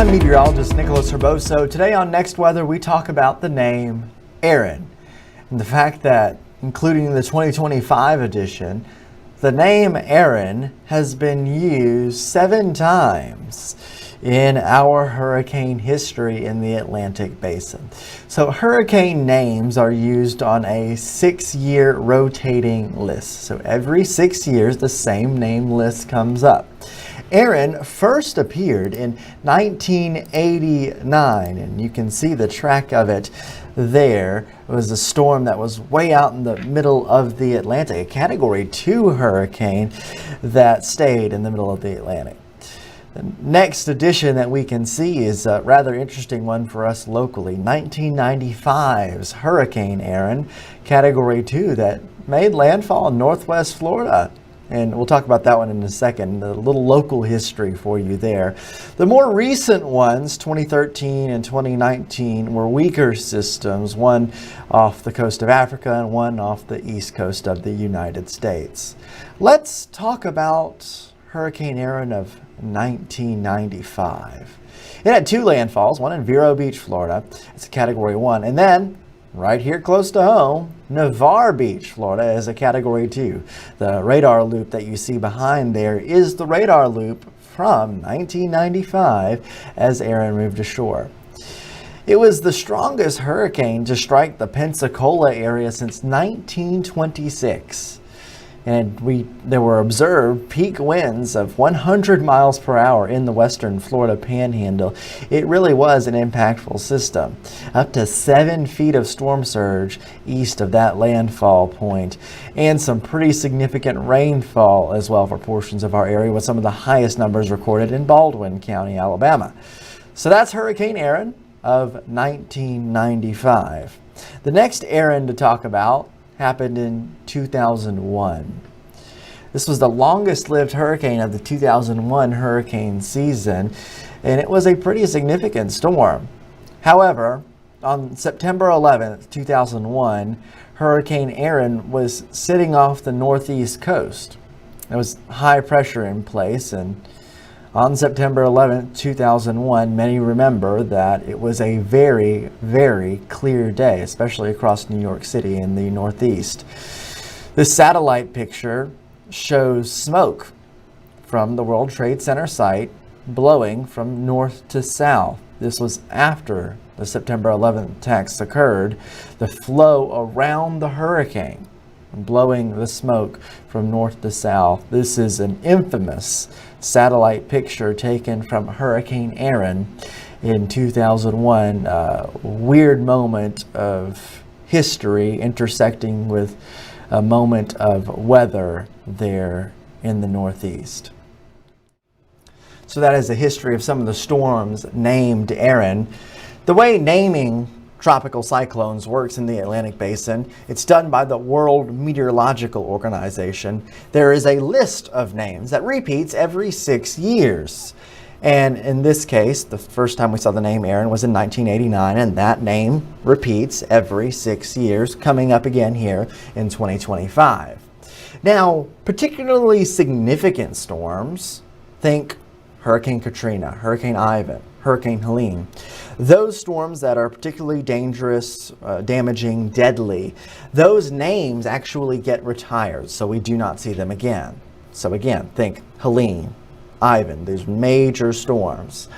I'm meteorologist Nicholas Herboso. Today on Next Weather, we talk about the name Erin and the fact that, including the 2025 edition, the name Erin has been used 7 times in our hurricane history in the Atlantic basin. So hurricane names are used on a 6-year rotating list. So every 6 years, the same name list comes up. Erin first appeared in 1989, and you can see the track of it there. It was a storm that was way out in the middle of the Atlantic, a Category 2 hurricane that stayed in the middle of the Atlantic. The next edition that we can see is a rather interesting one for us locally, 1995's Hurricane Erin, Category 2, that made landfall in northwest Florida. And we'll talk about that one in a second, a little local history for you there. The more recent ones, 2013 and 2019, were weaker systems, one off the coast of Africa and one off the east coast of the United States. Let's talk about Hurricane Erin of 1995. It had 2 landfalls, one in Vero Beach, Florida. It's a Category 1. And then, right here close to home, Navarre Beach, Florida is a Category 2. The radar loop that you see behind there is the radar loop from 1995 as Erin moved ashore. It was the strongest hurricane to strike the Pensacola area since 1926. And there were observed peak winds of 100 miles per hour in the western Florida panhandle. It really was an impactful system. Up to 7 feet of storm surge east of that landfall point, and some pretty significant rainfall as well for portions of our area, with some of the highest numbers recorded in Baldwin County, Alabama. So that's Hurricane Erin of 1995. The next Erin to talk about happened in 2001. This was the longest lived hurricane of the 2001 hurricane season, and it was a pretty significant storm. However, on September 11th, 2001, Hurricane Erin was sitting off the northeast coast. There was high pressure in place, and on September 11th, 2001, many remember that it was a very, very clear day, especially across New York City in the Northeast. This satellite picture shows smoke from the World Trade Center site blowing from north to south. This was after the September 11th attacks occurred. The flow around the hurricane, blowing the smoke from north to south. This is an infamous satellite picture taken from Hurricane Erin in 2001. Weird moment of history intersecting with a moment of weather there in the Northeast. So that is the history of some of the storms named Erin. The way naming tropical cyclones works in the Atlantic Basin, it's done by the World Meteorological Organization. There is a list of names that repeats every 6 years. And in this case, the first time we saw the name Erin was in 1989, and that name repeats every 6 years, coming up again here in 2025. Now, particularly significant storms, think Hurricane Katrina, Hurricane Ivan, Hurricane Helene. Those storms that are particularly dangerous, damaging, deadly, those names actually get retired, so we do not see them again. So again, think Helene, Ivan, these major storms.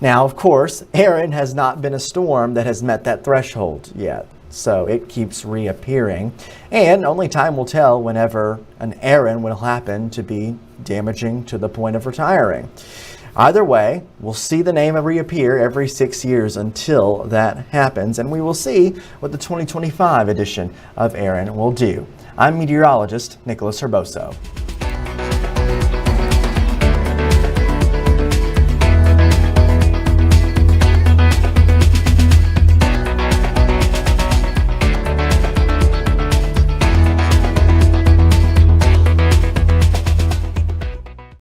Now, of course, Erin has not been a storm that has met that threshold yet, so it keeps reappearing, and only time will tell whenever an Erin will happen to be damaging to the point of retiring. Either way, we'll see the name reappear every 6 years until that happens, and we will see what the 2025 edition of Erin will do. I'm meteorologist Nicholas Herboso.